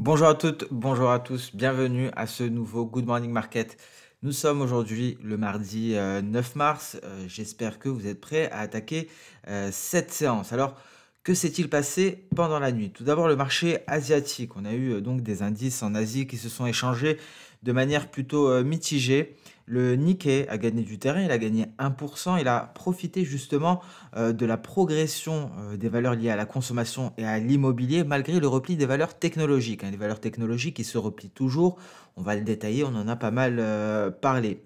Bonjour à toutes, bonjour à tous, bienvenue à ce nouveau Good Morning Market. Nous sommes aujourd'hui le mardi 9 mars. J'espère que vous êtes prêts à attaquer cette séance. Alors, que s'est-il passé pendant la nuit? Tout d'abord, le marché asiatique. On a eu donc des indices en Asie qui se sont échangés de manière plutôt mitigée. Le Nikkei a gagné du terrain, il a gagné 1%. Il a profité justement de la progression des valeurs liées à la consommation et à l'immobilier, malgré le repli des valeurs technologiques, hein. Les valeurs technologiques qui se replient toujours, on va le détailler, on en a pas mal parlé.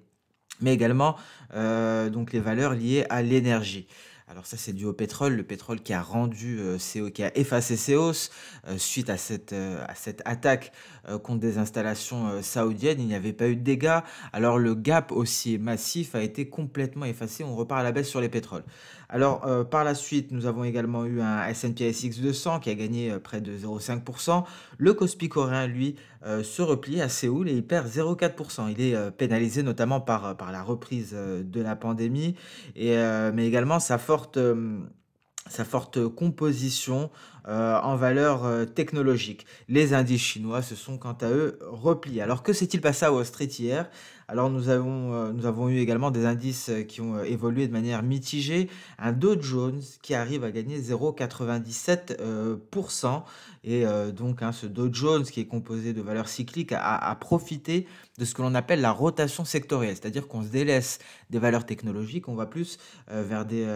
Mais également donc les valeurs liées à l'énergie. Alors ça, c'est dû au pétrole, le pétrole qui a rendu qui a effacé ses hausses suite à cette attaque contre des installations saoudiennes. Il n'y avait pas eu de dégâts. Alors le gap haussier massif a été complètement effacé. On repart à la baisse sur les pétroles. Alors par la suite, nous avons également eu un S&P SX 200 qui a gagné près de 0,5%. Le Kospi coréen, lui, se replie à Séoul et il perd 0,4%. Il est pénalisé notamment par la reprise de la pandémie, mais également sa forte composition en valeur technologique. Les indices chinois se sont quant à eux repliés. Alors que s'est-il passé à Wall Street hier? Alors nous avons eu également des indices qui ont évolué de manière mitigée. Un Dow Jones qui arrive à gagner 0,97%. Donc hein, ce Dow Jones qui est composé de valeurs cycliques a profité de ce que l'on appelle la rotation sectorielle. C'est-à-dire qu'on se délaisse des valeurs technologiques, on va plus vers des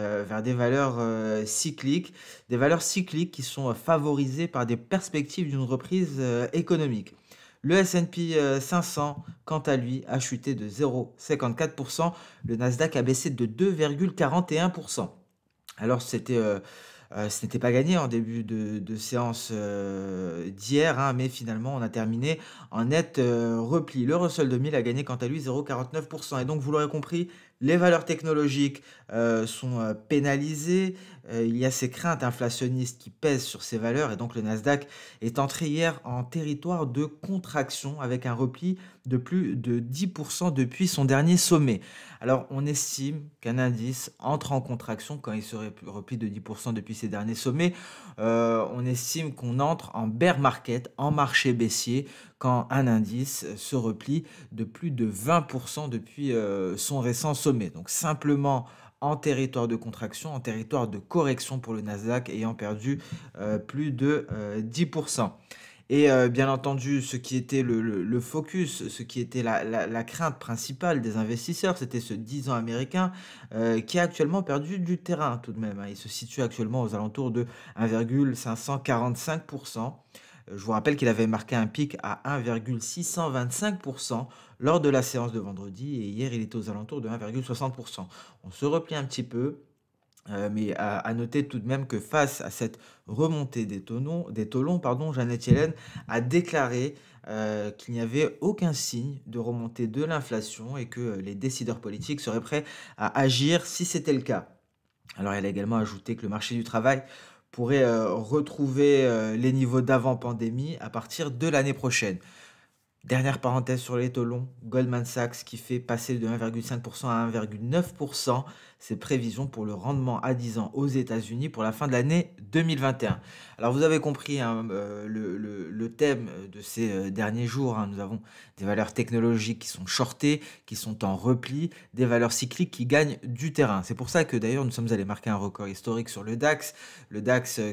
valeurs cycliques. Des valeurs cycliques qui sont favorisées par des perspectives d'une reprise économique. Le S&P 500, quant à lui, a chuté de 0,54%. Le Nasdaq a baissé de 2,41%. Alors, ce n'était pas gagné en début de séance d'hier, hein, mais finalement, on a terminé en net repli. Le Russell 2000 a gagné quant à lui 0,49%. Et donc, vous l'aurez compris, les valeurs technologiques sont pénalisées. Il y a ces craintes inflationnistes qui pèsent sur ces valeurs. Et donc, le Nasdaq est entré hier en territoire de contraction avec un repli de plus de 10% depuis son dernier sommet. Alors, on estime qu'un indice entre en contraction quand il se replie de 10% depuis ses derniers sommets. On estime qu'on entre en bear market, en marché baissier, quand un indice se replie de plus de 20% depuis son récent sommet. Donc, simplement en territoire de contraction, en territoire de correction pour le Nasdaq, ayant perdu plus de 10%. Et bien entendu, ce qui était le focus, ce qui était la crainte principale des investisseurs, c'était ce 10 ans américain qui a actuellement perdu du terrain tout de même, hein. Il se situe actuellement aux alentours de 1,545%. Je vous rappelle qu'il avait marqué un pic à 1,625% lors de la séance de vendredi et hier il était aux alentours de 1,60%. On se replie un petit peu. Mais à noter tout de même que face à cette remontée des taux longs, pardon, Janet Yellen a déclaré qu'il n'y avait aucun signe de remontée de l'inflation et que les décideurs politiques seraient prêts à agir si c'était le cas. Alors elle a également ajouté que le marché du travail pourrait retrouver les niveaux d'avant-pandémie à partir de l'année prochaine. Dernière parenthèse sur les taux longs, Goldman Sachs qui fait passer de 1,5% à 1,9% ses prévisions pour le rendement à 10 ans aux États-Unis pour la fin de l'année 2021. Alors vous avez compris hein, le thème de ces derniers jours, hein. Nous avons des valeurs technologiques qui sont shortées, qui sont en repli, des valeurs cycliques qui gagnent du terrain. C'est pour ça que d'ailleurs nous sommes allés marquer un record historique sur le DAX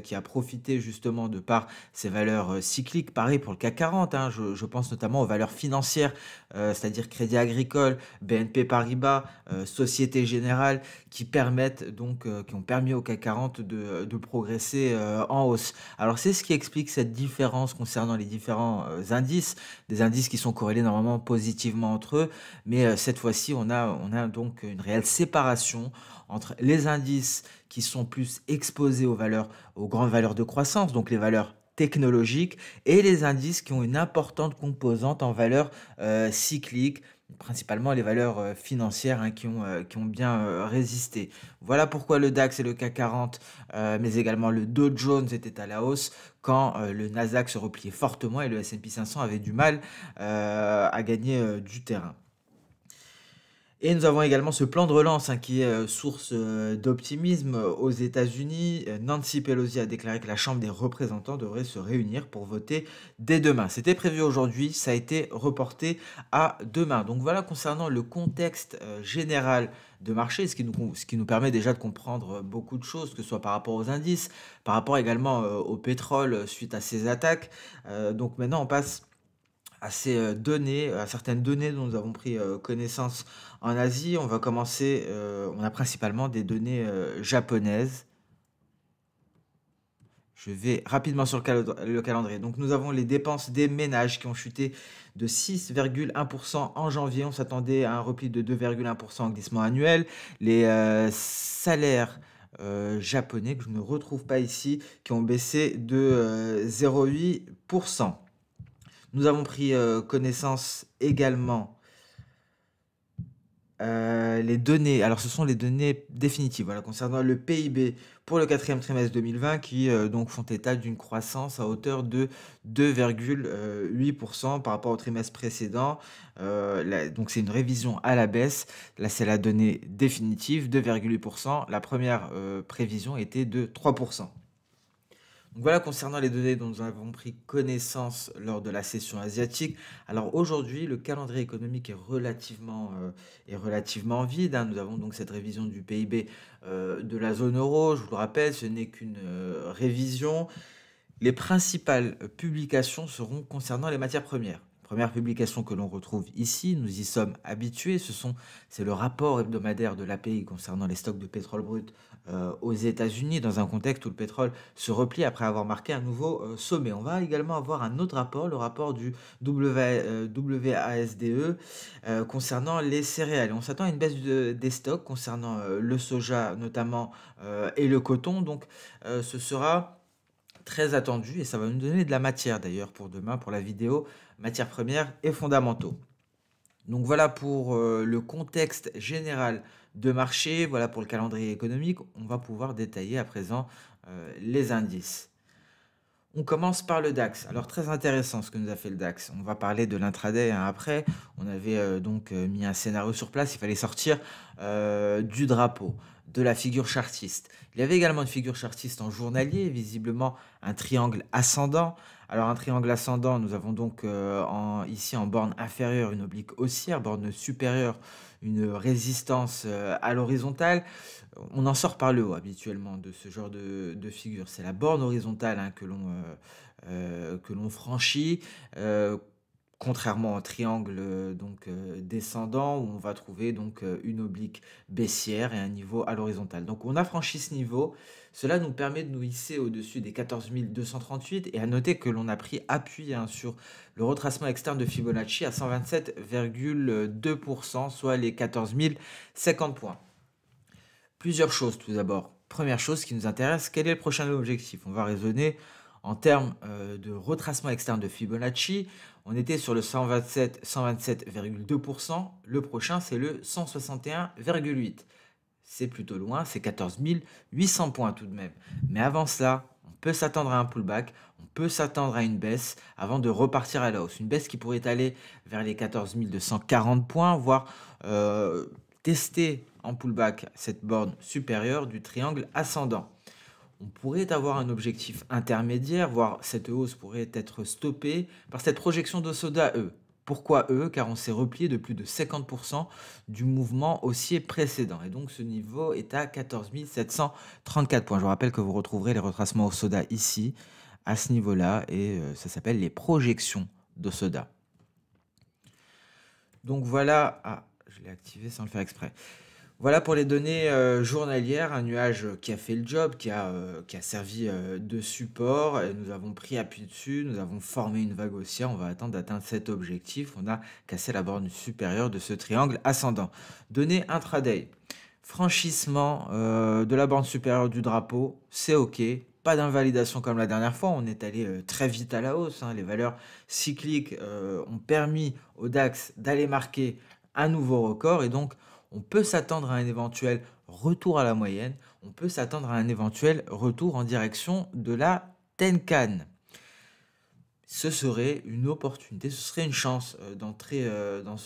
qui a profité justement de par ses valeurs cycliques. Pareil pour le CAC 40, hein. Je pense notamment aux valeurs financières, c'est-à-dire Crédit Agricole, BNP Paribas, Société Générale, qui permettent donc, qui ont permis au CAC 40 de progresser en hausse. Alors c'est ce qui explique cette différence concernant les différents indices, des indices qui sont corrélés normalement positivement entre eux, mais cette fois-ci on a donc une réelle séparation entre les indices qui sont plus exposés aux grandes valeurs de croissance, donc les valeurs technologiques, et les indices qui ont une importante composante en valeurs cycliques, principalement les valeurs financières hein, qui ont bien résisté. Voilà pourquoi le DAX et le CAC 40, mais également le Dow Jones étaient à la hausse quand le Nasdaq se repliait fortement et le S&P 500 avait du mal à gagner du terrain. Et nous avons également ce plan de relance, hein, qui est, source, d'optimisme, aux États-Unis. Nancy Pelosi a déclaré que la Chambre des représentants devrait se réunir pour voter dès demain. C'était prévu aujourd'hui, ça a été reporté à demain. Donc voilà concernant le contexte, général de marché, ce qui nous permet déjà de comprendre, beaucoup de choses, que ce soit par rapport aux indices, par rapport également, au pétrole, suite à ces attaques. Donc maintenant on passe à ces, données, à certaines données dont nous avons pris, connaissance en Asie. On va commencer, on a principalement des données, japonaises. Je vais rapidement sur le calendrier. Donc nous avons les dépenses des ménages qui ont chuté de 6,1 en janvier. On s'attendait à un repli de 2,1 en glissement annuel. Les, salaires, japonais, que je ne retrouve pas ici, qui ont baissé de, 0,8. Nous avons pris, connaissance également, les données, alors ce sont les données définitives, voilà, concernant le PIB pour le quatrième trimestre 2020 qui, donc font état d'une croissance à hauteur de 2,8 par rapport au trimestre précédent. Donc c'est une révision à la baisse. Là, c'est la donnée définitive, 2,8. La première, prévision était de 3. Donc voilà concernant les données dont nous avons pris connaissance lors de la session asiatique. Alors aujourd'hui, le calendrier économique est relativement vide, hein. Nous avons donc cette révision du PIB, de la zone euro. Je vous le rappelle, ce n'est qu'une, révision. Les principales publications seront concernant les matières premières. Première publication que l'on retrouve ici, nous y sommes habitués, c'est le rapport hebdomadaire de l'API concernant les stocks de pétrole brut, aux États-Unis, dans un contexte où le pétrole se replie après avoir marqué un nouveau, sommet. On va également avoir un autre rapport, le rapport du WASDE, concernant les céréales. Et on s'attend à une baisse des stocks concernant, le soja notamment, et le coton. Donc ce sera très attendu et ça va nous donner de la matière d'ailleurs pour demain, pour la vidéo, matières premières et fondamentaux. Donc voilà pour, le contexte général de marché, voilà pour le calendrier économique. On va pouvoir détailler à présent, les indices. On commence par le DAX. Alors très intéressant ce que nous a fait le DAX. On va parler de l'intraday, hein, après. On avait, donc, mis un scénario sur place. Il fallait sortir, du drapeau, de la figure chartiste. Il y avait également une figure chartiste en journalier, visiblement un triangle ascendant. Alors un triangle ascendant, nous avons donc, ici en borne inférieure une oblique haussière, borne supérieure une résistance, à l'horizontale. On en sort par le haut habituellement de ce genre de figure. C'est la borne horizontale, hein, que l'on franchit, contrairement au triangle, donc, descendant où on va trouver donc, une oblique baissière et un niveau à l'horizontale. Donc on a franchi ce niveau. Cela nous permet de nous hisser au-dessus des 14 238 et à noter que l'on a pris appui, hein, sur le retracement externe de Fibonacci à 127,2%, soit les 14 050 points. Plusieurs choses tout d'abord. Première chose qui nous intéresse, quel est le prochain objectif? On va raisonner en termes, de retracement externe de Fibonacci. On était sur le 127,2%. Le prochain, c'est le 161,8. C'est plutôt loin, c'est 14 800 points tout de même. Mais avant cela, on peut s'attendre à un pullback, on peut s'attendre à une baisse avant de repartir à la hausse. Une baisse qui pourrait aller vers les 14 240 points, voire, tester en pullback cette borne supérieure du triangle ascendant. On pourrait avoir un objectif intermédiaire, voire cette hausse pourrait être stoppée par cette projection de Soda E. Pourquoi E? Car on s'est replié de plus de 50% du mouvement haussier précédent. Et donc ce niveau est à 14 734 points. Je vous rappelle que vous retrouverez les retracements au Soda ici, à ce niveau-là, et ça s'appelle les projections de Soda. Donc voilà, ah, je l'ai activé sans le faire exprès. Voilà pour les données, journalières, un nuage qui a fait le job, qui a servi, de support. Et nous avons pris appui dessus, nous avons formé une vague haussière. On va attendre d'atteindre cet objectif. On a cassé la borne supérieure de ce triangle ascendant. Données intraday. Franchissement, de la borne supérieure du drapeau, c'est OK. Pas d'invalidation comme la dernière fois. On est allé, très vite à la hausse, hein. Les valeurs cycliques, ont permis au DAX d'aller marquer un nouveau record et donc on peut s'attendre à un éventuel retour à la moyenne, on peut s'attendre à un éventuel retour en direction de la Tenkan. ce serait une opportunité, ce serait une chance, d'entrer dans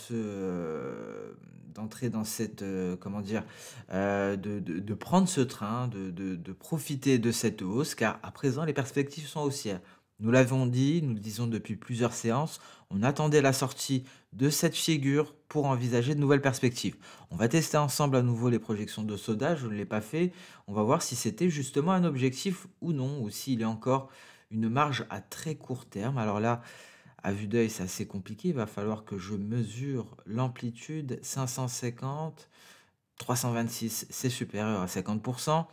cette, comment dire? De prendre ce train, de profiter de cette hausse, car à présent les perspectives sont haussières. Nous l'avons dit, nous le disons depuis plusieurs séances, on attendait la sortie de cette figure pour envisager de nouvelles perspectives. On va tester ensemble à nouveau les projections de Soda, je ne l'ai pas fait. On va voir si c'était justement un objectif ou non, ou s'il est encore une marge à très court terme. Alors là, à vue d'œil, c'est assez compliqué. Il va falloir que je mesure l'amplitude 550, 326, c'est supérieur à 50%.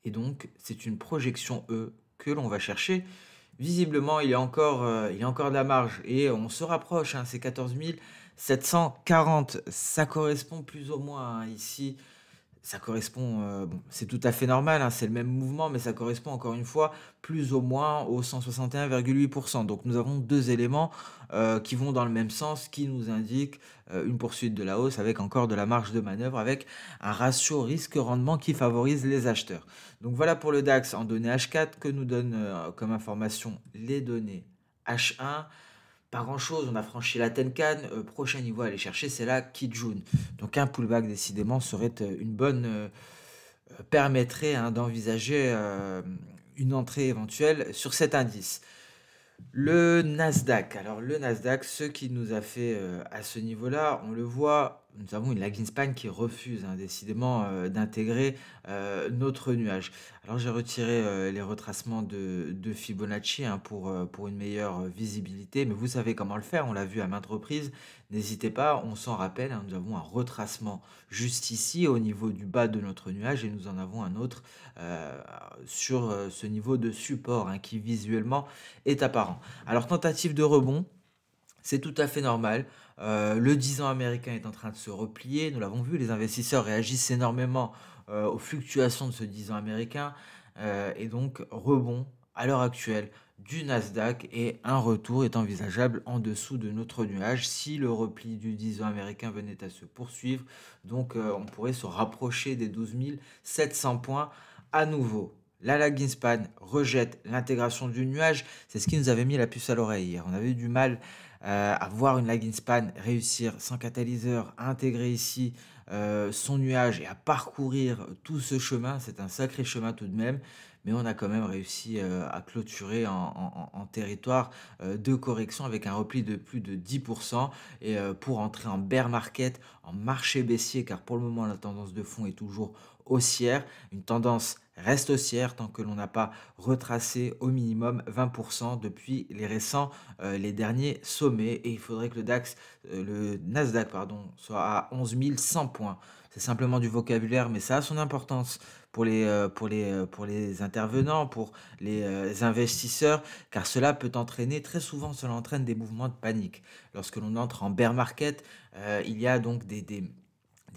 Et donc, c'est une projection E que l'on va chercher. Visiblement, il y a encore de la marge et on se rapproche, hein, c'est 14 740. Ça correspond plus ou moins, hein, ici. Ça correspond, bon, c'est tout à fait normal, hein, c'est le même mouvement, mais ça correspond encore une fois plus ou moins au 161,8. Donc nous avons 2 éléments, qui vont dans le même sens, qui nous indiquent, une poursuite de la hausse avec encore de la marge de manœuvre, avec un ratio risque-rendement qui favorise les acheteurs. Donc voilà pour le DAX en données H4 que nous donne, comme information les données H1. Pas grand-chose, on a franchi la Tenkan, prochain niveau à aller chercher, c'est la Kijun. Donc un pullback décidément serait, une bonne, permettrait, hein, d'envisager, une entrée éventuelle sur cet indice. Le Nasdaq. Alors le Nasdaq, ce qui nous a fait, à ce niveau-là, on le voit, nous avons une lagging span qui refuse, hein, décidément, d'intégrer, notre nuage. Alors j'ai retiré, les retracements de Fibonacci, hein, pour une meilleure, visibilité, mais vous savez comment le faire, on l'a vu à maintes reprises. N'hésitez pas, on s'en rappelle, hein, nous avons un retracement juste ici au niveau du bas de notre nuage et nous en avons un autre, heu, sur, ce niveau de support, hein, qui visuellement est apparent. Alors tentative de rebond, c'est tout à fait normal. Le 10 ans américain est en train de se replier. Nous l'avons vu, les investisseurs réagissent énormément, aux fluctuations de ce 10 ans américain, et donc rebond à l'heure actuelle du Nasdaq et un retour est envisageable en dessous de notre nuage si le repli du 10 ans américain venait à se poursuivre. Donc, on pourrait se rapprocher des 12 700 points à nouveau. La lagging span rejette l'intégration du nuage. C'est ce qui nous avait mis la puce à l'oreille hier. On avait eu du mal à voir une lagging span réussir sans catalyseur à intégrer ici son nuage et à parcourir tout ce chemin. C'est un sacré chemin tout de même, mais on a quand même réussi à clôturer en territoire de correction avec un repli de plus de 10% et pour entrer en bear market, en marché baissier, car pour le moment la tendance de fond est toujours haussière. Une tendance reste haussière tant que l'on n'a pas retracé au minimum 20% depuis les derniers sommets. Et il faudrait que le Nasdaq, pardon, soit à 11 100 points. C'est simplement du vocabulaire, mais ça a son importance pour les intervenants, pour les investisseurs, car cela peut entraîner, très souvent, cela entraîne des mouvements de panique. Lorsque l'on entre en bear market, il y a donc des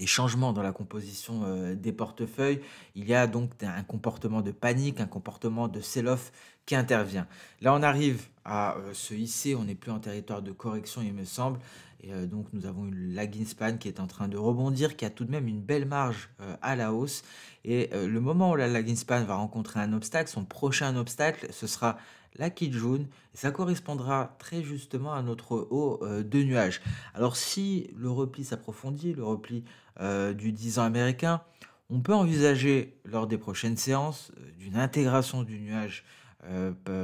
changements dans la composition, des portefeuilles. Il y a donc un comportement de panique, un comportement de sell-off qui intervient. Là, on arrive à, se hisser, on n'est plus en territoire de correction, il me semble et donc nous avons une lagging span qui est en train de rebondir, qui a tout de même une belle marge, à la hausse et le moment où la lagging span va rencontrer un obstacle, son prochain obstacle, ce sera la Kijun et ça correspondra très justement à notre haut, de nuages. Alors si le repli s'approfondit, le repli du 10 ans américain, on peut envisager lors des prochaines séances d'une intégration du nuage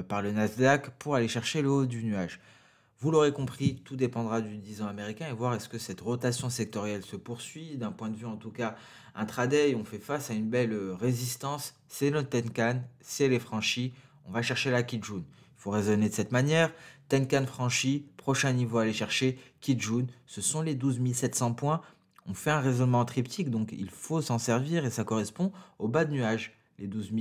par le Nasdaq pour aller chercher le haut du nuage. Vous l'aurez compris, tout dépendra du 10 ans américain et voir est-ce que cette rotation sectorielle se poursuit. D'un point de vue en tout cas intraday, on fait face à une belle résistance. C'est notre Tenkan, si elle est franchie, on va chercher la Kijun. Il faut raisonner de cette manière. Tenkan franchi, prochain niveau à aller chercher, Kijun, ce sont les 12 700 points. On fait un raisonnement triptyque, donc il faut s'en servir et ça correspond au bas de nuage. Les 12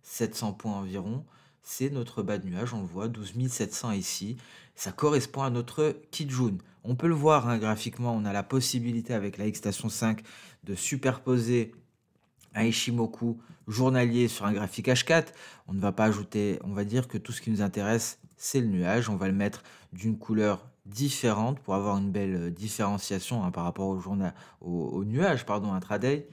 700 points environ, c'est notre bas de nuage, on le voit, 12 700 ici. Ça correspond à notre Kijun. On peut le voir, hein, graphiquement, on a la possibilité avec la X-Station 5 de superposer un Ishimoku journalier sur un graphique H4. On ne va pas ajouter, on va dire que tout ce qui nous intéresse, c'est le nuage. On va le mettre d'une couleur différente pour avoir une belle différenciation, hein, par rapport au nuage pardon, intraday.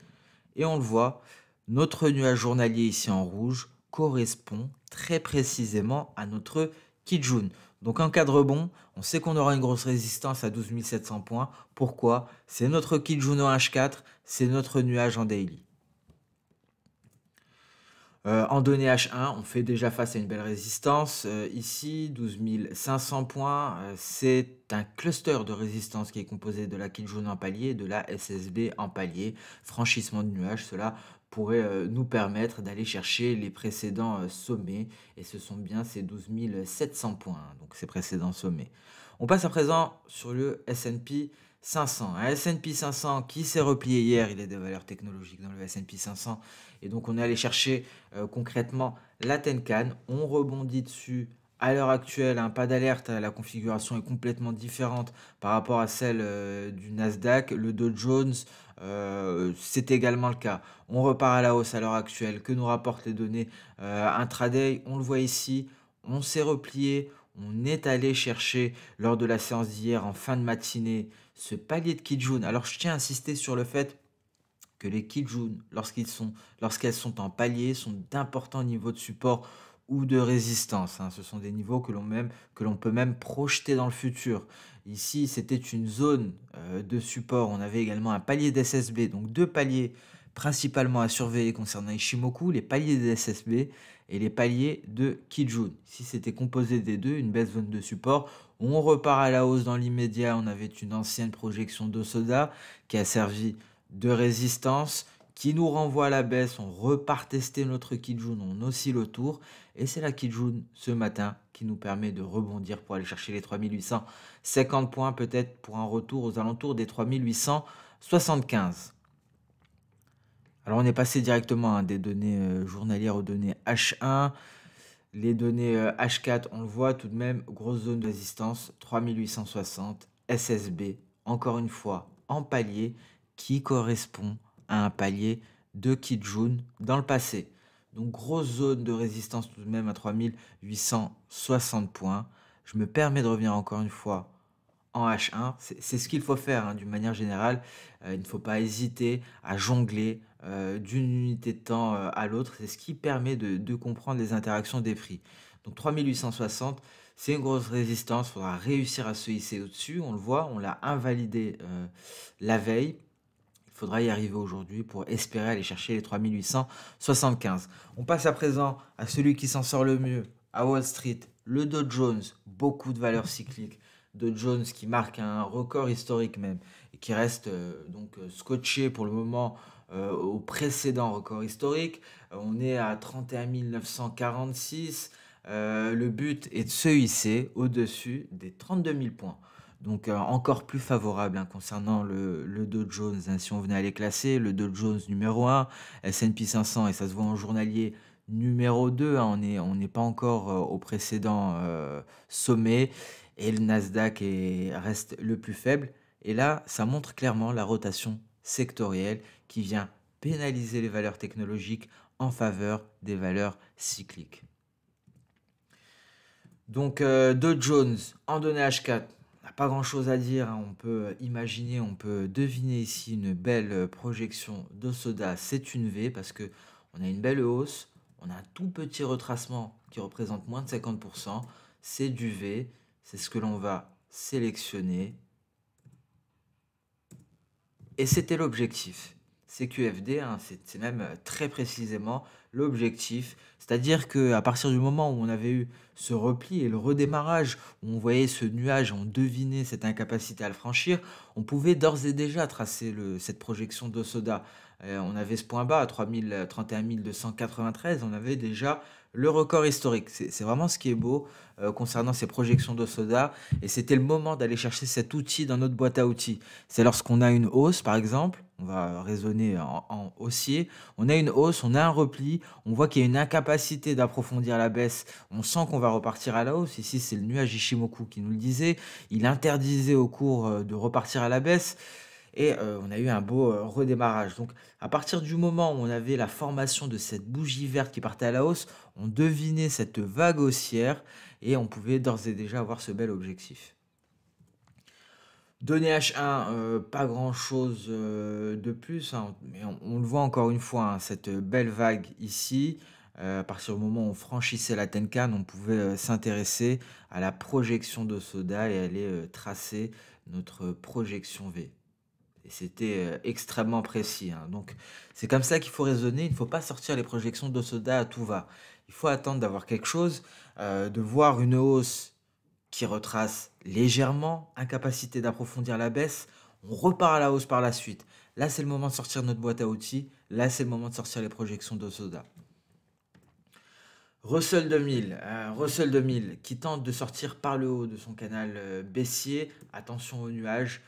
Et on le voit, notre nuage journalier ici en rouge correspond très précisément à notre Kijun. Donc en cas de rebond, on sait qu'on aura une grosse résistance à 12 700 points. Pourquoi? C'est notre Kijun en H4, c'est notre nuage en daily. En données H1, on fait déjà face à une belle résistance. Ici, 12 500 points, c'est un cluster de résistance qui est composé de la Kijun en palier et de la SSB en palier. Franchissement de nuage, cela pourrait nous permettre d'aller chercher les précédents sommets. Et ce sont bien ces 12 700 points, hein, donc ces précédents sommets. On passe à présent sur le S&P 500. Un S&P 500 qui s'est replié hier, il y a des valeurs technologiques dans le S&P 500. Et donc on est allé chercher concrètement la Tenkan. On rebondit dessus. À l'heure actuelle, un pas d'alerte, la configuration est complètement différente par rapport à celle du Nasdaq. Le Dow Jones, c'est également le cas. On repart à la hausse à l'heure actuelle. Que nous rapportent les données intraday? On le voit ici. On s'est replié. On est allé chercher lors de la séance d'hier en fin de matinée ce palier de Kijun. Alors je tiens à insister sur le fait que les Kijun, lorsqu'elles sont en palier, sont d'importants niveaux de support ou de résistance, hein. Ce sont des niveaux que l'on peut même projeter dans le futur. Ici, c'était une zone de support. On avait également un palier d'SSB, donc deux paliers principalement à surveiller concernant Ishimoku, les paliers d'SSB et les paliers de Kijun. Si c'était composé des deux, une belle zone de support, on repart à la hausse dans l'immédiat. On avait une ancienne projection d'Osoda qui a servi de résistance, qui nous renvoie à la baisse. On repart tester notre Kijun, on oscille autour. Et c'est la Kijun ce matin qui nous permet de rebondir pour aller chercher les 3850 points, peut-être pour un retour aux alentours des 3875. Alors on est passé directement des données journalières aux données H1. Les données H4, on le voit tout de même, grosse zone de résistance, 3860, SSB, encore une fois, en palier, qui correspond à un palier de Kijun dans le passé. Donc grosse zone de résistance tout de même à 3860 points. Je me permets de revenir encore une fois en H1. C'est ce qu'il faut faire hein, d'une manière générale. Il ne faut pas hésiter à jongler d'une unité de temps à l'autre. C'est ce qui permet de comprendre les interactions des prix. Donc 3860, c'est une grosse résistance. Il faudra réussir à se hisser au-dessus. On le voit, on l'a invalidé la veille. Il faudra y arriver aujourd'hui pour espérer aller chercher les 3875. On passe à présent à celui qui s'en sort le mieux à Wall Street, le Dow Jones. Beaucoup de valeurs cycliques. Dow Jones qui marque un record historique même et qui reste scotché pour le moment au précédent record historique. On est à 31 946. Le but est de se hisser au-dessus des 32 000 points. Donc encore plus favorable hein, concernant le Dow Jones. Hein, si on venait à les classer, le Dow Jones numéro 1, S&P 500, et ça se voit en journalier, numéro 2. Hein, on n'est pas encore au précédent sommet. Et le Nasdaq reste le plus faible. Et là, ça montre clairement la rotation sectorielle qui vient pénaliser les valeurs technologiques en faveur des valeurs cycliques. Donc Dow Jones en données H4, on n'a pas grand-chose à dire. Hein. On peut imaginer, on peut deviner ici une belle projection d'Osoda. C'est une V parce que on a une belle hausse. On a un tout petit retracement qui représente moins de 50%. C'est du V. C'est ce que l'on va sélectionner. Et c'était l'objectif. CQFD, hein, c'est même très précisément l'objectif. C'est-à-dire qu'à partir du moment où on avait eu ce repli et le redémarrage, où on voyait ce nuage, on devinait cette incapacité à le franchir, on pouvait d'ores et déjà tracer cette projection d'Osoda. On avait ce point bas à 31 293, on avait déjà le record historique. C'est vraiment ce qui est beau concernant ces projections d'Osoda. Et c'était le moment d'aller chercher cet outil dans notre boîte à outils. C'est lorsqu'on a une hausse, par exemple, on va raisonner en haussier, on a une hausse, on a un repli, on voit qu'il y a une incapacité d'approfondir la baisse, on sent qu'on va repartir à la hausse. Ici, c'est le nuage Ishimoku qui nous le disait. Il interdisait au cours de repartir à la baisse. Et on a eu un beau redémarrage. Donc à partir du moment où on avait la formation de cette bougie verte qui partait à la hausse, on devinait cette vague haussière et on pouvait d'ores et déjà avoir ce bel objectif. Données H1, pas grand chose de plus, hein, mais on le voit encore une fois, hein, cette belle vague ici. À partir du moment où on franchissait la Tenkan, on pouvait, s'intéresser à la projection de Soda et aller, tracer notre projection V. Et c'était, extrêmement précis, hein. Donc c'est comme ça qu'il faut raisonner, il ne faut pas sortir les projections d'Hosoda à tout va. Il faut attendre d'avoir quelque chose, de voir une hausse qui retrace légèrement, incapacité d'approfondir la baisse, on repart à la hausse par la suite. Là, c'est le moment de sortir notre boîte à outils, là, c'est le moment de sortir les projections d'Hosoda. Russell 2000 qui tente de sortir par le haut de son canal baissier. Attention aux nuages.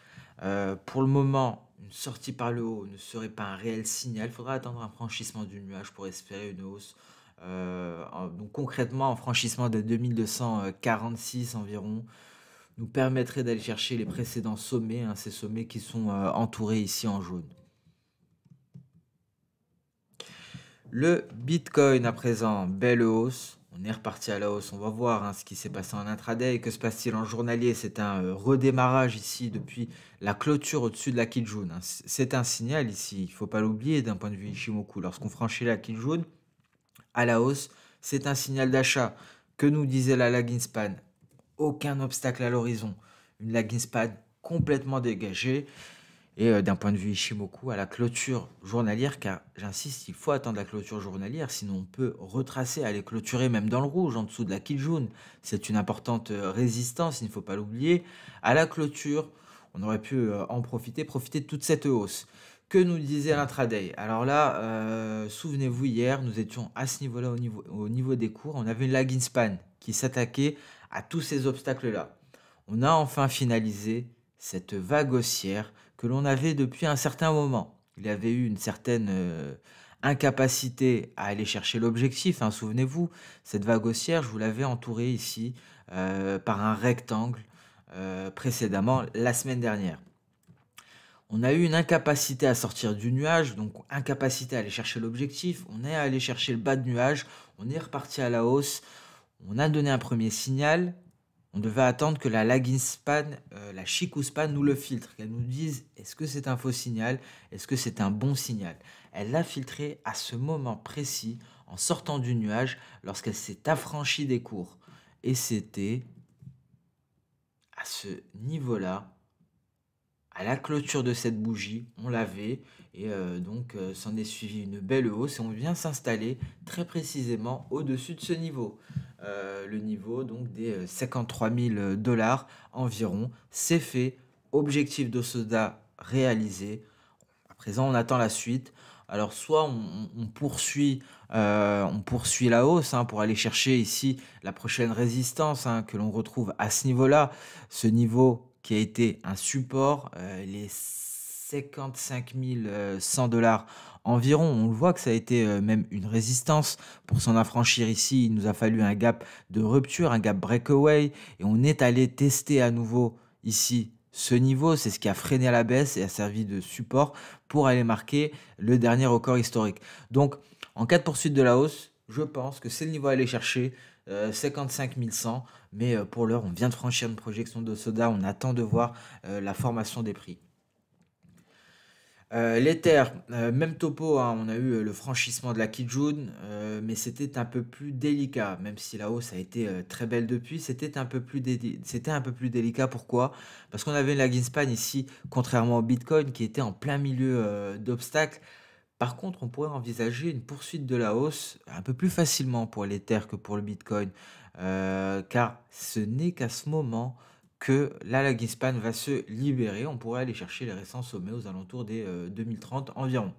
Pour le moment, une sortie par le haut ne serait pas un réel signal. Il faudra attendre un franchissement du nuage pour espérer une hausse. Donc concrètement, un franchissement de 2246 environ nous permettrait d'aller chercher les précédents sommets, hein, ces sommets qui sont entourés ici en jaune. Le Bitcoin à présent, belle hausse. On est reparti à la hausse. On va voir hein, ce qui s'est passé en intraday. Que se passe-t-il en journalier? C'est un redémarrage ici depuis la clôture au-dessus de la Kijun, hein. C'est un signal ici. Il ne faut pas l'oublier d'un point de vue Ishimoku. Lorsqu'on franchit la Kijun à la hausse, c'est un signal d'achat. Que nous disait la lagging span? Aucun obstacle à l'horizon. Une lagging span complètement dégagée. Et d'un point de vue Ishimoku, à la clôture journalière, car j'insiste, il faut attendre la clôture journalière, sinon on peut retracer, aller clôturer même dans le rouge, en dessous de la Kijun. C'est une importante résistance, il ne faut pas l'oublier. À la clôture, on aurait pu en profiter de toute cette hausse. Que nous disait l'intraday? Alors là, souvenez-vous, hier, nous étions à ce niveau-là, au niveau des cours, on avait une lagging span qui s'attaquait à tous ces obstacles-là. On a enfin finalisé cette vague haussière que l'on avait depuis un certain moment. Il y avait eu une certaine incapacité à aller chercher l'objectif, hein, souvenez-vous, cette vague haussière, je vous l'avais entourée ici par un rectangle précédemment la semaine dernière. On a eu une incapacité à sortir du nuage, donc incapacité à aller chercher l'objectif, on est allé chercher le bas de nuage, on est reparti à la hausse, on a donné un premier signal. On devait attendre que la lagging span, la Chikou span nous le filtre, qu'elle nous dise est-ce que c'est un faux signal, est-ce que c'est un bon signal. Elle l'a filtré à ce moment précis, en sortant du nuage, lorsqu'elle s'est affranchie des cours. Et c'était à ce niveau-là, à la clôture de cette bougie, on l'avait, et donc s'en est suivi une belle hausse, et on vient s'installer très précisément au-dessus de ce niveau. Le niveau donc des 53 000 dollars environ. C'est fait, objectif de Soda réalisé. À présent, on attend la suite. Alors, soit on poursuit la hausse hein, pour aller chercher ici la prochaine résistance hein, que l'on retrouve à ce niveau-là. Ce niveau qui a été un support, les 55 100 dollars environ. On le voit que ça a été même une résistance. Pour s'en affranchir ici, il nous a fallu un gap de rupture, un gap breakaway. Et on est allé tester à nouveau ici ce niveau. C'est ce qui a freiné à la baisse et a servi de support pour aller marquer le dernier record historique. Donc, en cas de poursuite de la hausse, je pense que c'est le niveau à aller chercher. 55 100, mais pour l'heure, on vient de franchir une projection de Soda. On attend de voir la formation des prix. L'Ether, même topo, hein, on a eu le franchissement de la Kijun, mais c'était un peu plus délicat, même si la hausse a été très belle depuis, c'était un peu plus délicat. Pourquoi? Parce qu'on avait une lagging span ici, contrairement au Bitcoin, qui était en plein milieu d'obstacles. Par contre, on pourrait envisager une poursuite de la hausse un peu plus facilement pour l'Ether que pour le Bitcoin, car ce n'est qu'à ce moment que la lagging span va se libérer. On pourrait aller chercher les récents sommets aux alentours des 2030 environ.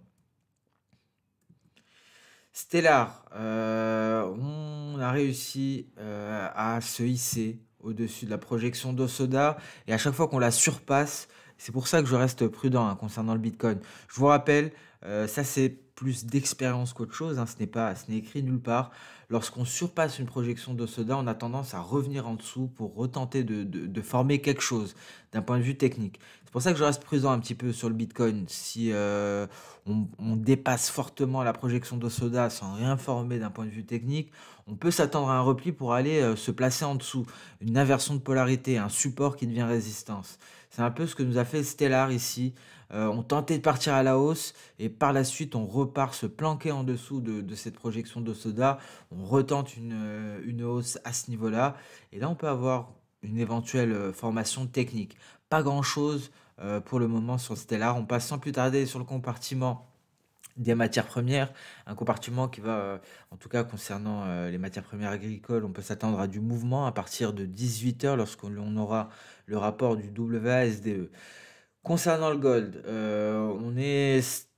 Stellar, on a réussi à se hisser au-dessus de la projection d'Hosoda et à chaque fois qu'on la surpasse, c'est pour ça que je reste prudent hein, concernant le Bitcoin. Je vous rappelle, ça c'est plus d'expérience qu'autre chose, hein, ce n'est écrit nulle part. Lorsqu'on surpasse une projection d'Hosoda, on a tendance à revenir en dessous pour retenter de former quelque chose d'un point de vue technique. C'est pour ça que je reste prudent un petit peu sur le Bitcoin. Si on dépasse fortement la projection d'Hosoda sans rien former d'un point de vue technique, on peut s'attendre à un repli pour aller se placer en dessous. Une inversion de polarité, un support qui devient résistance. C'est un peu ce que nous a fait Stellar ici. On tentait de partir à la hausse et par la suite, on repart se planquer en dessous de cette projection de Soda. On retente une hausse à ce niveau-là et là, on peut avoir une éventuelle, formation technique. Pas grand-chose, pour le moment sur Stellar. On passe sans plus tarder sur le compartiment des matières premières, un compartiment qui va, en tout cas concernant, les matières premières agricoles, on peut s'attendre à du mouvement à partir de 18 h lorsqu'on aura le rapport du WASDE. Concernant le gold,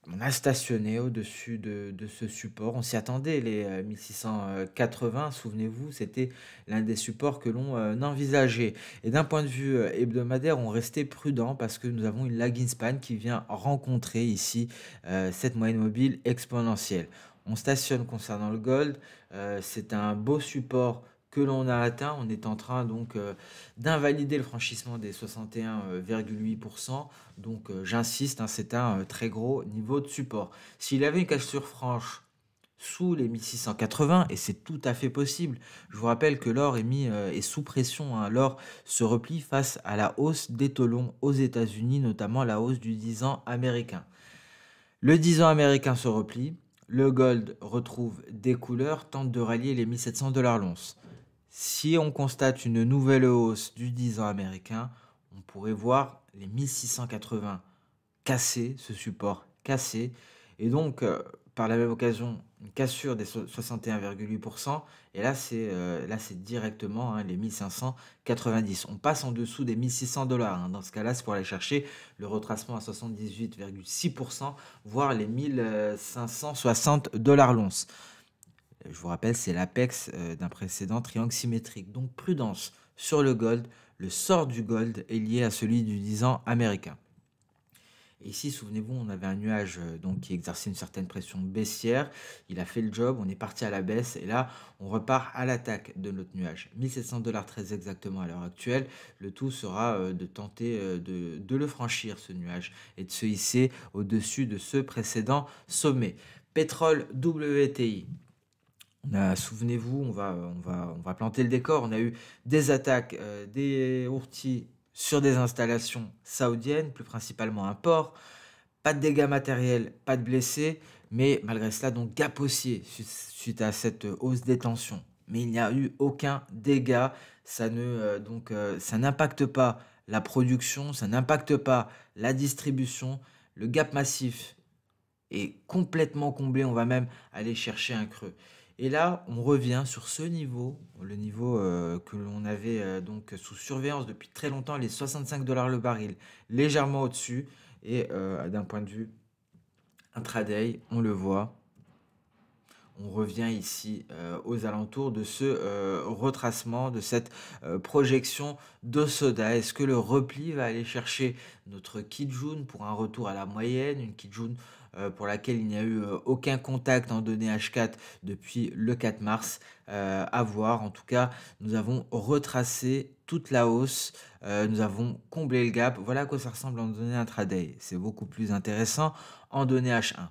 on a stationné au-dessus de ce support. On s'y attendait, les 1680, souvenez-vous, c'était l'un des supports que l'on envisageait. Et d'un point de vue hebdomadaire, on restait prudent parce que nous avons une lagging span qui vient rencontrer ici cette moyenne mobile exponentielle. On stationne concernant le gold. C'est un beau support que l'on a atteint. On est en train donc d'invalider le franchissement des 61,8%. Donc j'insiste, hein, c'est un très gros niveau de support. S'il avait une cassure franche sous les 1680, et c'est tout à fait possible, je vous rappelle que l'or est sous pression, hein. L'or se replie face à la hausse des taux longs aux États-Unis, notamment la hausse du 10 ans américain. Le 10 ans américain se replie, le gold retrouve des couleurs, tente de rallier les 1700 $ l'once. Si on constate une nouvelle hausse du 10 ans américain, on pourrait voir les 1680 casser, ce support cassé, et donc par la même occasion une cassure des 61,8%, et là c'est directement, hein, les 1590. On passe en dessous des 1600 $. Hein. Dans ce cas-là, c'est pour aller chercher le retracement à 78,6%, voire les 1560 $ l'once. Je vous rappelle, c'est l'apex d'un précédent triangle symétrique. Donc prudence sur le gold. Le sort du gold est lié à celui du 10 ans américain. Et ici, souvenez-vous, on avait un nuage donc, qui exerçait une certaine pression baissière. Il a fait le job, on est parti à la baisse. Et là, on repart à l'attaque de notre nuage. 1700 $ très exactement à l'heure actuelle. Le tout sera de tenter de le franchir, ce nuage, et de se hisser au-dessus de ce précédent sommet. Pétrole WTI. Souvenez-vous, on va planter le décor. On a eu des attaques des Houthis sur des installations saoudiennes, plus principalement un port. Pas de dégâts matériels, pas de blessés, mais malgré cela, donc gap haussier suite à cette hausse des tensions. Mais il n'y a eu aucun dégât. Ça n'impacte pas la production, ça n'impacte pas la distribution. Le gap massif est complètement comblé. On va même aller chercher un creux. Et là, on revient sur ce niveau, le niveau que l'on avait donc sous surveillance depuis très longtemps, les 65 $ le baril, légèrement au-dessus. Et d'un point de vue intraday, on le voit, on revient ici aux alentours de ce retracement, de cette projection de Soda. Est-ce que le repli va aller chercher notre Kijun pour un retour à la moyenne, une Kijun pour laquelle il n'y a eu aucun contact en données H4 depuis le 4 mars. À voir. En tout cas, nous avons retracé toute la hausse, nous avons comblé le gap. Voilà à quoi ça ressemble en données intraday. C'est beaucoup plus intéressant en données H1.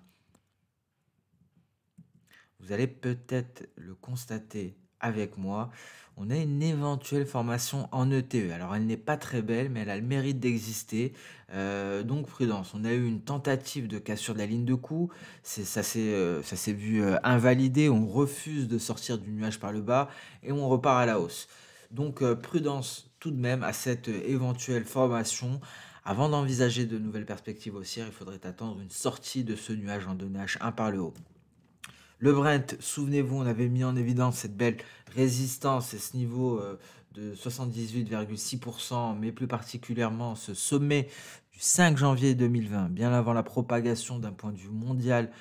Vous allez peut-être le constater avec moi, on a une éventuelle formation en ETE. Alors elle n'est pas très belle, mais elle a le mérite d'exister. Donc prudence. On a eu une tentative de cassure de la ligne de coup. Ça s'est vu invalidé. On refuse de sortir du nuage par le bas et on repart à la hausse. Donc prudence tout de même à cette éventuelle formation. Avant d'envisager de nouvelles perspectives haussières, il faudrait attendre une sortie de ce nuage en données H1 par le haut. Le Brent, souvenez-vous, on avait mis en évidence cette belle résistance et ce niveau de 78,6%, mais plus particulièrement ce sommet du 5 janvier 2020, bien avant la propagation d'un point de vue mondial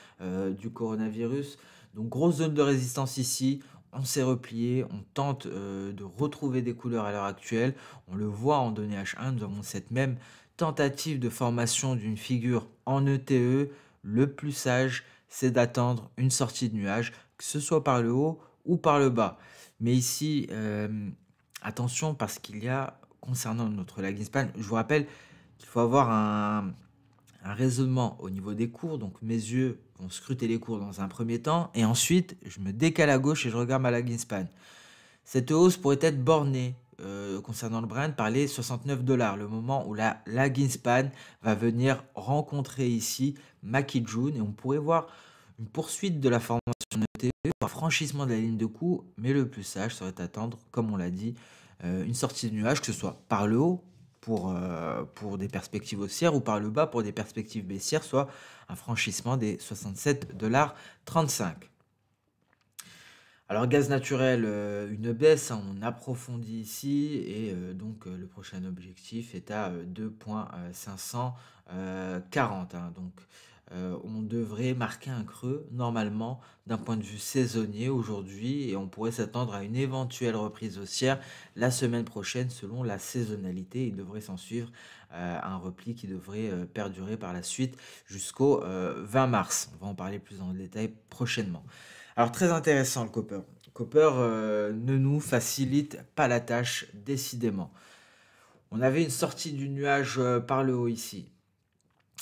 du coronavirus. Donc grosse zone de résistance ici, on s'est replié, on tente de retrouver des couleurs à l'heure actuelle. On le voit en données H1, nous avons cette même tentative de formation d'une figure en ETE. Le plus sage, c'est d'attendre une sortie de nuage, que ce soit par le haut ou par le bas. Mais ici, attention parce qu'il y a, concernant notre lagging span, je vous rappelle qu'il faut avoir un raisonnement au niveau des cours. Donc mes yeux vont scruter les cours dans un premier temps et ensuite je me décale à gauche et je regarde ma lagging span. Cette hausse pourrait être bornée concernant le Brent par les 69 $, le moment où la lagging span va venir rencontrer ici Maki-Jun et on pourrait voir une poursuite de la formation notée, un franchissement de la ligne de coup, mais le plus sage serait d'attendre, comme on l'a dit, une sortie de nuage, que ce soit par le haut pour des perspectives haussières ou par le bas pour des perspectives baissières, soit un franchissement des 67,35 $. Alors gaz naturel, une baisse, hein, on approfondit ici et donc le prochain objectif est à 2,540, hein, donc on devrait marquer un creux normalement d'un point de vue saisonnier aujourd'hui et on pourrait s'attendre à une éventuelle reprise haussière la semaine prochaine selon la saisonnalité. Il devrait s'en suivre un repli qui devrait perdurer par la suite jusqu'au 20 mars. On va en parler plus en détail prochainement. Alors très intéressant le Copper. Copper ne nous facilite pas la tâche décidément. On avait une sortie du nuage par le haut ici.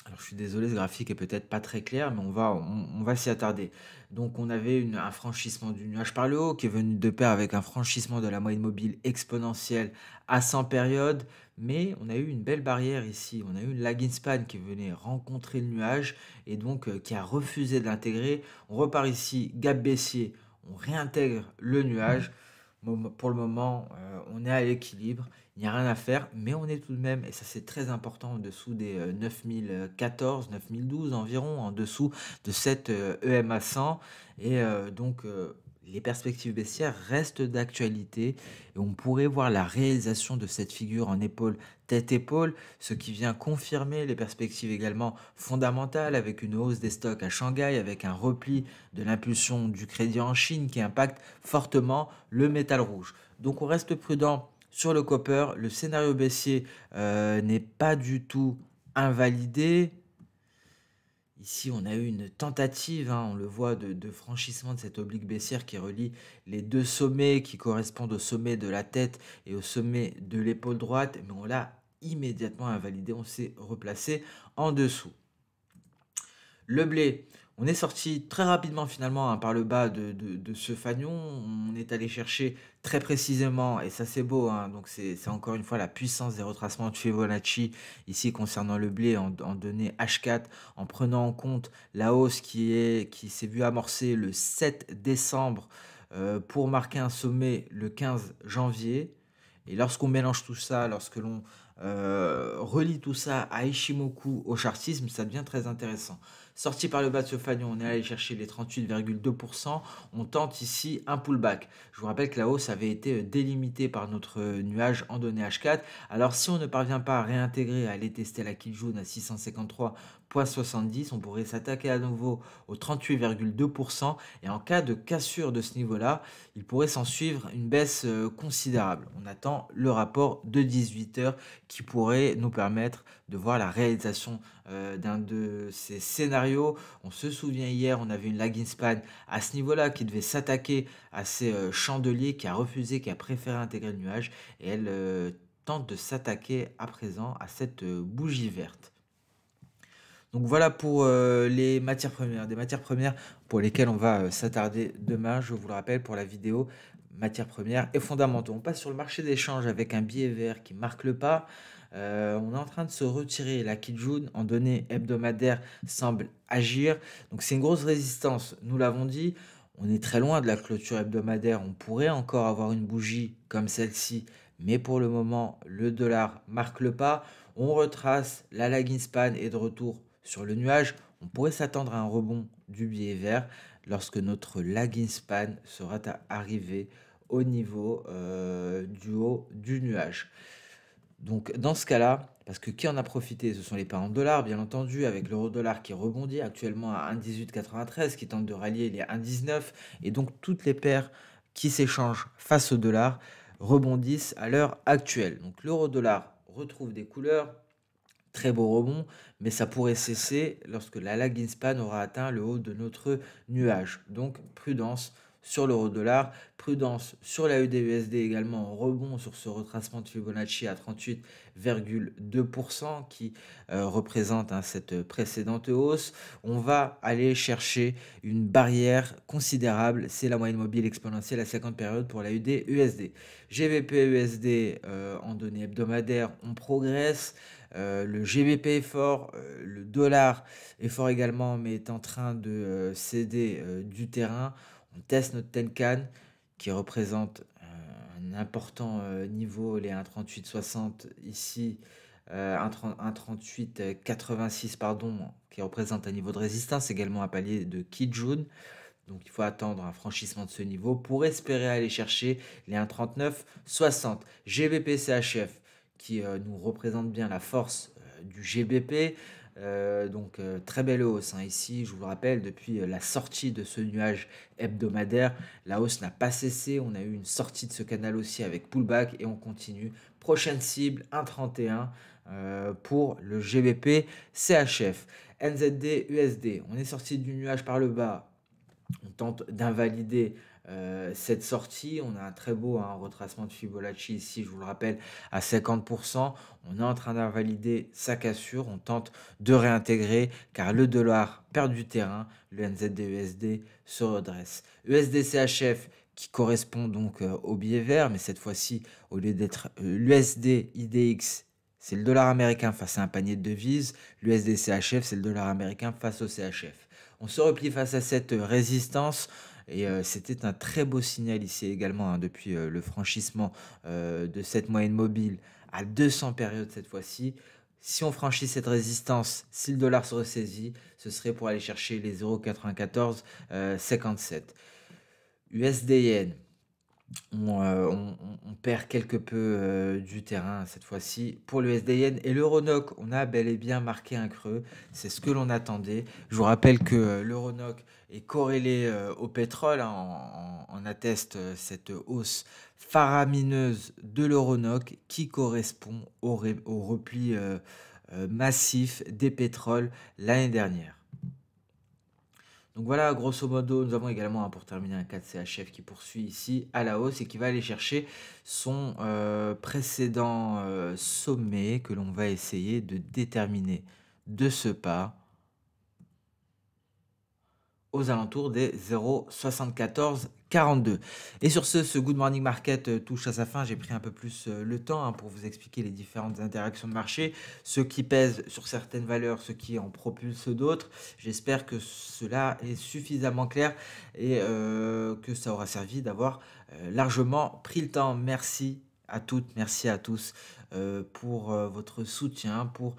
Alors je suis désolé, ce graphique est peut-être pas très clair, mais on va s'y attarder. Donc on avait un franchissement du nuage par le haut qui est venu de pair avec un franchissement de la moyenne mobile exponentielle à 100 périodes, mais on a eu une belle barrière ici. On a eu une lagging span qui venait rencontrer le nuage et donc qui a refusé de l'intégrer. On repart ici, gap baissier, on réintègre le nuage. Pour le moment, on est à l'équilibre, il n'y a rien à faire, mais on est tout de même, et ça c'est très important, en dessous des 9014, 9012 environ, en dessous de cette EMA 100, et donc les perspectives baissières restent d'actualité, et on pourrait voir la réalisation de cette figure en épaule tête-épaule, ce qui vient confirmer les perspectives également fondamentales, avec une hausse des stocks à Shanghai, avec un repli de l'impulsion du crédit en Chine qui impacte fortement le métal rouge. Donc on reste prudent sur le copper. Le scénario baissier n'est pas du tout invalidé. Ici, on a eu une tentative, hein, on le voit, de franchissement de cette oblique baissière qui relie les deux sommets qui correspondent au sommet de la tête et au sommet de l'épaule droite, mais on l'a immédiatement invalidé, on s'est replacé en dessous. Le blé, on est sorti très rapidement finalement, hein, par le bas de ce fanion. On est allé chercher très précisément, et ça c'est beau, hein, donc c'est encore une fois la puissance des retracements de Fibonacci ici concernant le blé en données H4, en prenant en compte la hausse qui s'est vue amorcer le 7 décembre pour marquer un sommet le 15 janvier. Et lorsqu'on mélange tout ça, lorsque l'on relie tout ça à Ishimoku, au chartisme, ça devient très intéressant. Sorti par le bas de ce fanion, on est allé chercher les 38,2%. On tente ici un pullback. Je vous rappelle que la hausse avait été délimitée par notre nuage en données H4. Alors si on ne parvient pas à réintégrer, à aller tester la Kijun à 653,70, on pourrait s'attaquer à nouveau aux 38,2%. Et en cas de cassure de ce niveau-là, il pourrait s'en suivre une baisse considérable. On attend le rapport de 18 heures qui pourrait nous permettre de voir la réalisation d'un de ces scénarios. On se souvient hier, on avait une lagging span à ce niveau-là qui devait s'attaquer à ces chandeliers, qui a refusé, qui a préféré intégrer le nuage, et elle tente de s'attaquer à présent à cette bougie verte. Donc voilà pour les matières premières, des matières premières pour lesquelles on va s'attarder demain, je vous le rappelle, pour la vidéo matières premières et fondamentaux. On passe sur le marché d'échange avec un billet vert qui marque le pas. On est en train de se retirer. La Kijun en données hebdomadaires semble agir. Donc c'est une grosse résistance, nous l'avons dit. On est très loin de la clôture hebdomadaire. On pourrait encore avoir une bougie comme celle-ci, mais pour le moment, le dollar marque le pas. On retrace, la lagging span est de retour sur le nuage. On pourrait s'attendre à un rebond du billet vert lorsque notre lagging span sera arrivé au niveau du haut du nuage. Donc dans ce cas-là, parce que qui en a profité, ce sont les paires en dollars, bien entendu, avec l'euro-dollar qui rebondit actuellement à 1,1893, qui tente de rallier les 1,19, et donc toutes les paires qui s'échangent face au dollar rebondissent à l'heure actuelle. Donc l'euro-dollar retrouve des couleurs, très beau rebond, mais ça pourrait cesser lorsque la lagging span aura atteint le haut de notre nuage. Donc prudence sur l'euro-dollar. Prudence sur la USD également, en rebond sur ce retracement de Fibonacci à 38,2% qui représente cette précédente hausse. On va aller chercher une barrière considérable, c'est la moyenne mobile exponentielle à 50 périodes pour la UD-USD. GBP-USD en données hebdomadaires, on progresse. Le GBP est fort, le dollar est fort également, mais est en train de céder du terrain. On teste notre Tenkan qui représente un important niveau, les 1,3860 ici, 1,3886 pardon, qui représente un niveau de résistance, également un palier de Kijun. Donc il faut attendre un franchissement de ce niveau pour espérer aller chercher les 1,3960. GBP CHF qui nous représente bien la force du GBP. Très belle hausse hein. Ici, je vous le rappelle, depuis la sortie de ce nuage hebdomadaire, la hausse n'a pas cessé. On a eu une sortie de ce canal aussi avec pullback et on continue. Prochaine cible, 1,31 pour le GBP CHF. NZD USD, on est sorti du nuage par le bas. On tente d'invalider cette sortie. On a un très beau retracement de Fibonacci ici, je vous le rappelle, à 50%. On est en train d'invalider sa cassure. On tente de réintégrer car le dollar perd du terrain. Le NZD-USD se redresse. USD-CHF qui correspond donc au billet vert, mais cette fois-ci, au lieu d'être l'USD-IDX, c'est le dollar américain face à un panier de devises. L'USD-CHF, c'est le dollar américain face au CHF. On se replie face à cette résistance et c'était un très beau signal ici également depuis le franchissement de cette moyenne mobile à 200 périodes cette fois-ci. Si on franchit cette résistance, si le dollar se ressaisit, ce serait pour aller chercher les 0,9457. USD-Yen. On perd quelque peu du terrain cette fois-ci pour le SDN et l'Euronoc. On a bel et bien marqué un creux, c'est ce que l'on attendait. Je vous rappelle que l'Euronoc est corrélé au pétrole, hein, en atteste cette hausse faramineuse de l'Euronoc qui correspond au repli massif des pétroles l'année dernière. Donc voilà, grosso modo, nous avons également pour terminer un 4 CHF qui poursuit ici à la hausse et qui va aller chercher son précédent sommet que l'on va essayer de déterminer de ce pas aux alentours des 0,7442. Et sur ce Good Morning Market touche à sa fin. J'ai pris un peu plus le temps pour vous expliquer les différentes interactions de marché, ce qui pèse sur certaines valeurs, ce qui en propulse d'autres. J'espère que cela est suffisamment clair et que ça aura servi d'avoir largement pris le temps. Merci à toutes, merci à tous pour votre soutien, pour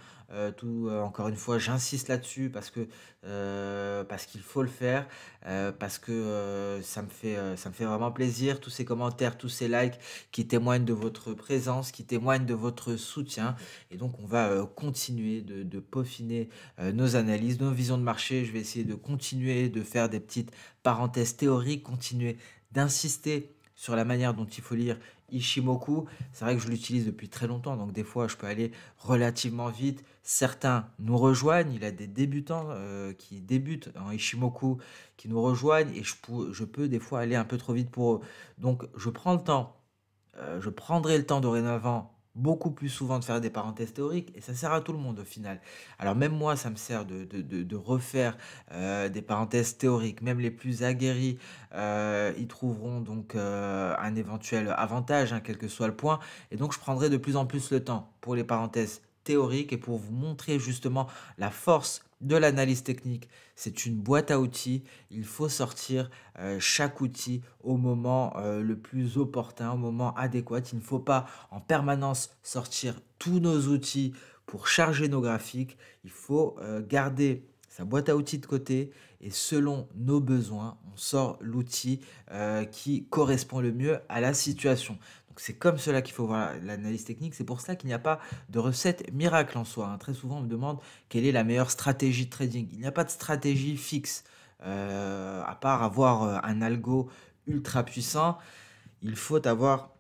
tout. Encore une fois, j'insiste là-dessus parce qu'il faut le faire, parce que ça me fait vraiment plaisir. Tous ces commentaires, tous ces likes qui témoignent de votre présence, qui témoignent de votre soutien. Et donc, on va continuer de peaufiner nos analyses, nos visions de marché. Je vais essayer de continuer de faire des petites parenthèses théoriques, continuer d'insister sur la manière dont il faut lire Ishimoku. C'est vrai que je l'utilise depuis très longtemps, donc des fois je peux aller relativement vite. Certains nous rejoignent, il y a des débutants qui débutent en Ishimoku qui nous rejoignent et je peux des fois aller un peu trop vite pour eux. Donc je prends le temps, je prendrai le temps dorénavant beaucoup plus souvent de faire des parenthèses théoriques et ça sert à tout le monde au final. Alors même moi ça me sert de refaire des parenthèses théoriques, même les plus aguerris ils trouveront donc un éventuel avantage, hein, quel que soit le point, et donc je prendrai de plus en plus le temps pour les parenthèses théoriques et pour vous montrer justement la force de l'analyse technique. C'est une boîte à outils, il faut sortir chaque outil au moment le plus opportun, au moment adéquat. Il ne faut pas en permanence sortir tous nos outils pour charger nos graphiques. Il faut garder sa boîte à outils de côté et selon nos besoins, on sort l'outil qui correspond le mieux à la situation. Donc c'est comme cela qu'il faut voir l'analyse technique. C'est pour ça qu'il n'y a pas de recette miracle en soi, hein. Très souvent, on me demande quelle est la meilleure stratégie de trading. Il n'y a pas de stratégie fixe, à part avoir un algo ultra puissant. Il faut avoir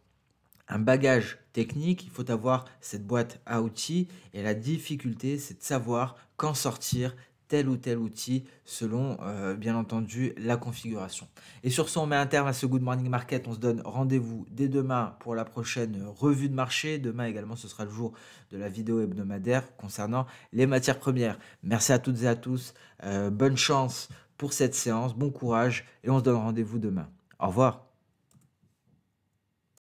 un bagage technique, il faut avoir cette boîte à outils et la difficulté, c'est de savoir quand sortir tel ou tel outil selon, bien entendu, la configuration. Et sur ce, on met un terme à ce Good Morning Market. On se donne rendez-vous dès demain pour la prochaine revue de marché. Demain également, ce sera le jour de la vidéo hebdomadaire concernant les matières premières. Merci à toutes et à tous. Bonne chance pour cette séance, bon courage et on se donne rendez-vous demain. Au revoir.